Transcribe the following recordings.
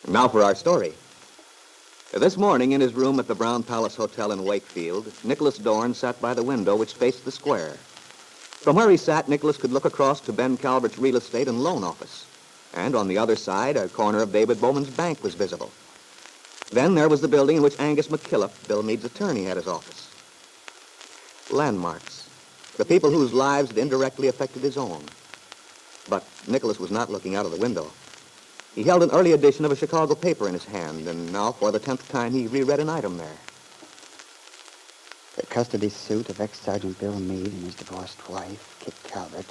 Now for our story. This morning, in his room at the Brown Palace Hotel in Wakefield, Nicholas Dorn sat by the window which faced the square. From where he sat, Nicholas could look across to Ben Calvert's real estate and loan office. And on the other side, a corner of David Bowman's bank was visible. Then there was the building in which Angus McKillop, Bill Meade's attorney, had his office. Landmarks. The people whose lives had indirectly affected his own. But Nicholas was not looking out of the window. He held an early edition of a Chicago paper in his hand, and now for the 10th time he reread an item there. The custody suit of ex-Sergeant Bill Meade and his divorced wife, Kit Calvert,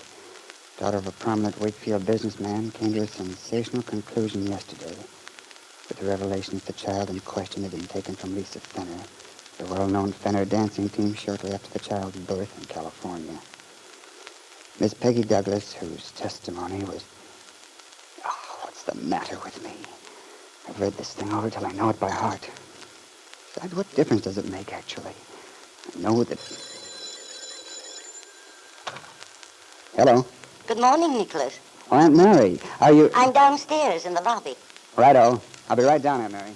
daughter of a prominent Wakefield businessman, came to a sensational conclusion yesterday with the revelations the child in question had been taken from Lisa Fenner, the well-known Fenner dancing team, shortly after the child's birth in California. Miss Peggy Douglas, whose testimony was... Oh, what's the matter with me? I've read this thing over till I know it by heart. Besides, what difference does it make, actually? I know that... Hello. Good morning, Nicholas. Oh, Aunt Mary, are you... I'm downstairs in the lobby. Righto. I'll be right down, Aunt Mary.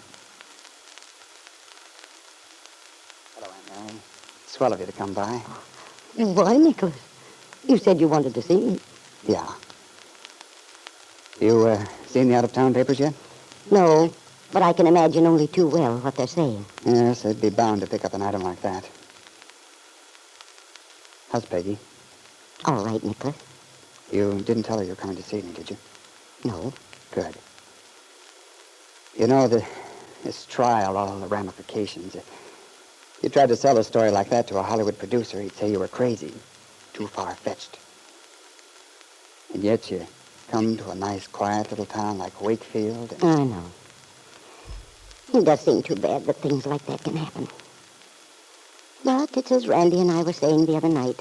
Hello, Aunt Mary. Swell of you to come by. Why, Nicholas? You said you wanted to see me. Yeah. You, seen the out-of-town papers yet? No, but I can imagine only too well what they're saying. Yes, they'd be bound to pick up an item like that. How's Peggy? All right, Nicholas. You didn't tell her you were coming to see me, did you? No. Good. You know, this trial, all the ramifications. If you tried to sell a story like that to a Hollywood producer, he'd say you were crazy, too far-fetched. And yet you come to a nice, quiet little town like Wakefield and... I know. It does seem too bad that things like that can happen. But it's as Randy and I were saying the other night.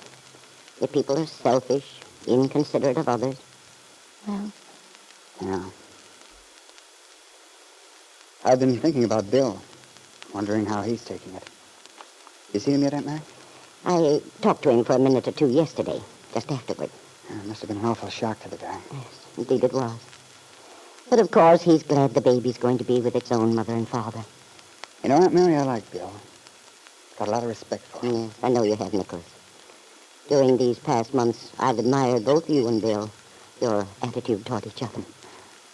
If people are selfish, inconsiderate of others, well... Yeah. I've been thinking about Bill, wondering how he's taking it. You see him yet, Aunt Mary? I talked to him for a minute or two yesterday, just afterward. It must have been an awful shock to the guy. Yes, indeed it was. But of course, he's glad the baby's going to be with its own mother and father. You know, Aunt Mary, I like Bill. Got a lot of respect for him. Yes, I know you have, Nicholas. During these past months, I've admired both you and Bill, your attitude toward each other.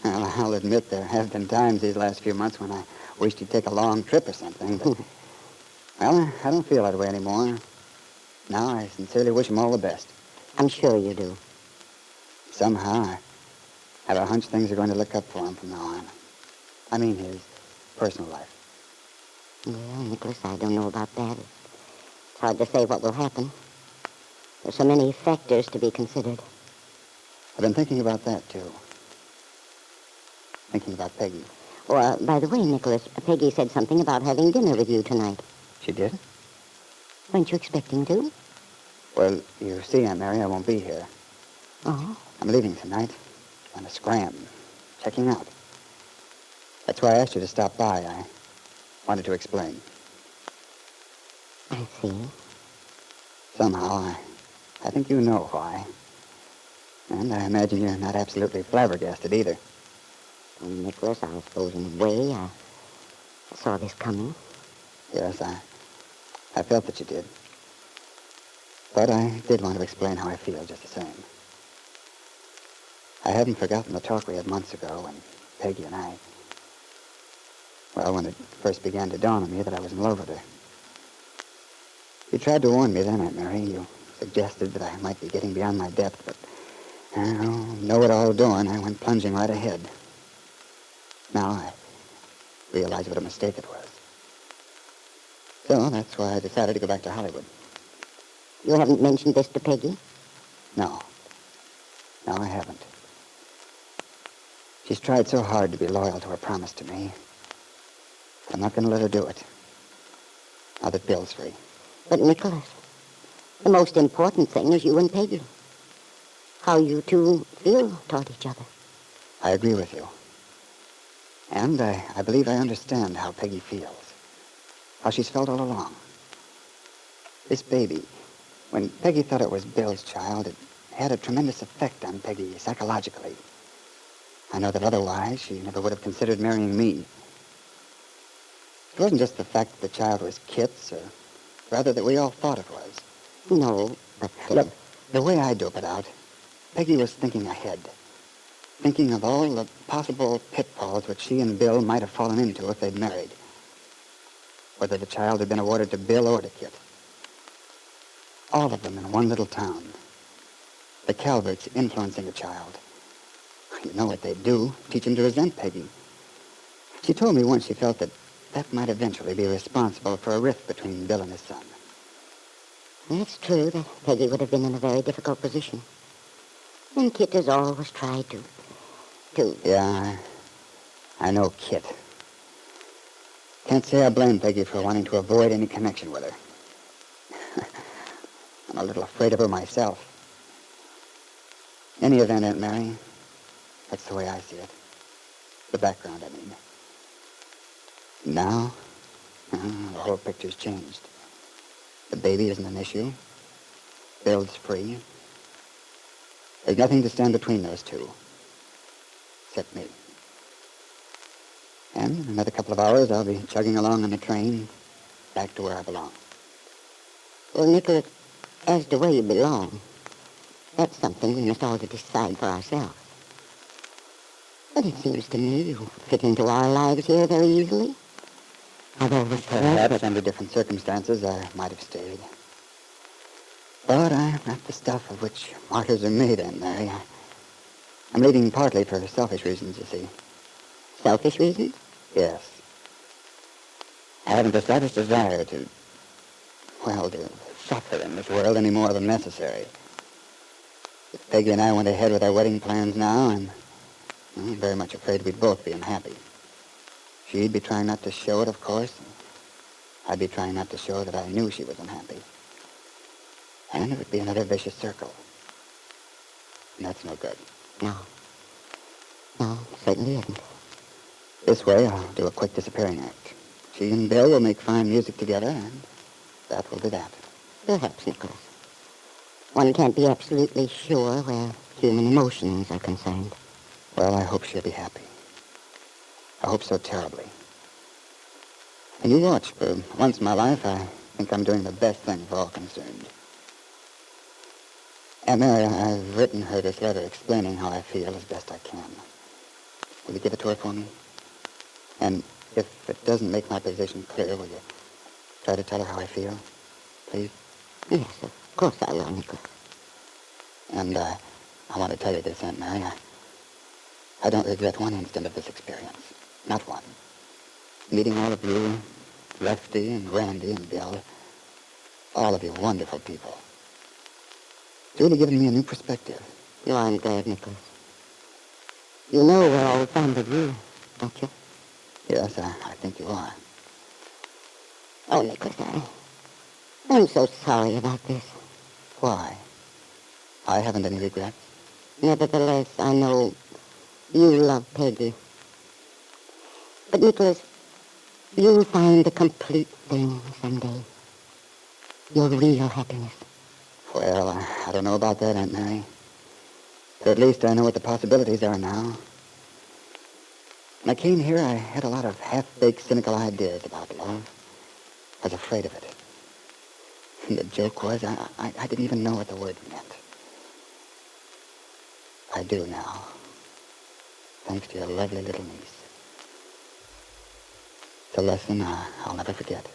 Well, I'll admit there have been times these last few months when I wished he'd take a long trip or something, but... well, I don't feel that way anymore. Now I sincerely wish him all the best. I'm sure you do. Somehow, I have a hunch things are going to look up for him from now on. I mean, his personal life. Well, Nicholas, I don't know about that. It's hard to say what will happen. There's so many factors to be considered. I've been thinking about that, too. Thinking about Peggy. Oh, by the way, Nicholas, Peggy said something about having dinner with you tonight. She did? Weren't you expecting to? Well, you see, Aunt Mary, I won't be here. Oh? I'm leaving tonight. On a scram. Checking out. That's why I asked you to stop by. I wanted to explain. I see. Somehow, I think you know why. And I imagine you're not absolutely flabbergasted either. Well, Nicholas, I suppose in a way I saw this coming. Yes, I felt that you did. But I did want to explain how I feel just the same. I hadn't forgotten the talk we had months ago when Peggy and I... Well, when it first began to dawn on me that I was in love with her. You tried to warn me then, Aunt Mary. You suggested that I might be getting beyond my depth, but... know-it-all Dorn, I went plunging right ahead. Now I realize what a mistake it was. So that's why I decided to go back to Hollywood. You haven't mentioned this to Peggy? No. No, I haven't. She's tried so hard to be loyal to her promise to me. I'm not going to let her do it. Now that Bill's free. But, Nicholas, the most important thing is you and Peggy. How you two feel toward each other. I agree with you. And I believe I understand how Peggy feels. How she's felt all along. This baby, when Peggy thought it was Bill's child, it had a tremendous effect on Peggy psychologically. I know that otherwise she never would have considered marrying me. It wasn't just the fact that the child was Kit's, or rather that we all thought it was. No, but... Look, the way I dope it out, Peggy was thinking ahead. Thinking of all the possible pitfalls which she and Bill might have fallen into if they'd married. Whether the child had been awarded to Bill or to Kit. All of them in one little town. The Calverts influencing the child. You know what they'd do, teach him to resent Peggy. She told me once she felt that might eventually be responsible for a rift between Bill and his son. It's true that Peggy would have been in a very difficult position. And Kit has always tried to... Yeah, I know Kit. Can't say I blame Peggy for wanting to avoid any connection with her. I'm a little afraid of her myself. Any event, Aunt Mary, that's the way I see it. The background, I mean. Now, the whole picture's changed. The baby isn't an issue. Bill's free. There's nothing to stand between those two. Except me. And in another couple of hours, I'll be chugging along on the train back to where I belong. Well, Nicholas, as to where you belong, that's something we must all decide for ourselves. But it seems to me you fit into our lives here very easily. I've always thought... Perhaps under different circumstances I might have stayed. But I'm not the stuff of which martyrs are made, Aunt Mary. I'm leaving partly for selfish reasons, you see. Selfish reasons? Yes. I haven't the slightest desire to suffer in this world any more than necessary. If Peggy and I went ahead with our wedding plans now, I'm very much afraid we'd both be unhappy. She'd be trying not to show it, of course. I'd be trying not to show that I knew she was unhappy. And it would be another vicious circle. And that's no good. No, certainly isn't. This way, I'll do a quick disappearing act. She and Bill will make fine music together, and that will be that. Perhaps, Nicholas. One can't be absolutely sure where human emotions are concerned. Well, I hope she'll be happy. I hope so terribly. And you watch. For once in my life, I think I'm doing the best thing for all concerned. Aunt Mary, I've written her this letter explaining how I feel as best I can. Will you give it to her for me? And if it doesn't make my position clear, will you try to tell her how I feel? Please? Yes, of course I will, Nicholas. And I want to tell you this, Aunt Mary. I don't regret one instant of this experience. Not one. Meeting all of you, Lefty and Randy and Bill, all of you wonderful people. It's really given me a new perspective. You aren't glad, Nicholas. You know we're all fond of you, don't you? Yes, I think you are. Oh, Nicholas, I'm so sorry about this. Why? I haven't any regrets. Nevertheless, I know you love Peggy. But, Nicholas, you'll find the complete thing someday. Your real happiness. Well, I don't know about that, Aunt Mary. But at least I know what the possibilities are now. When I came here, I had a lot of half-baked, cynical ideas about love. I was afraid of it. And the joke was, I didn't even know what the word meant. I do now. Thanks to your lovely little niece. It's a lesson I'll never forget.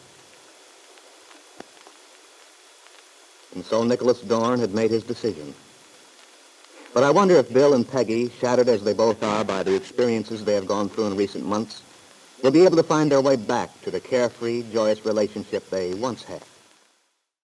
And so Nicholas Dorn had made his decision. But I wonder if Bill and Peggy, shattered as they both are by the experiences they have gone through in recent months, will be able to find their way back to the carefree, joyous relationship they once had.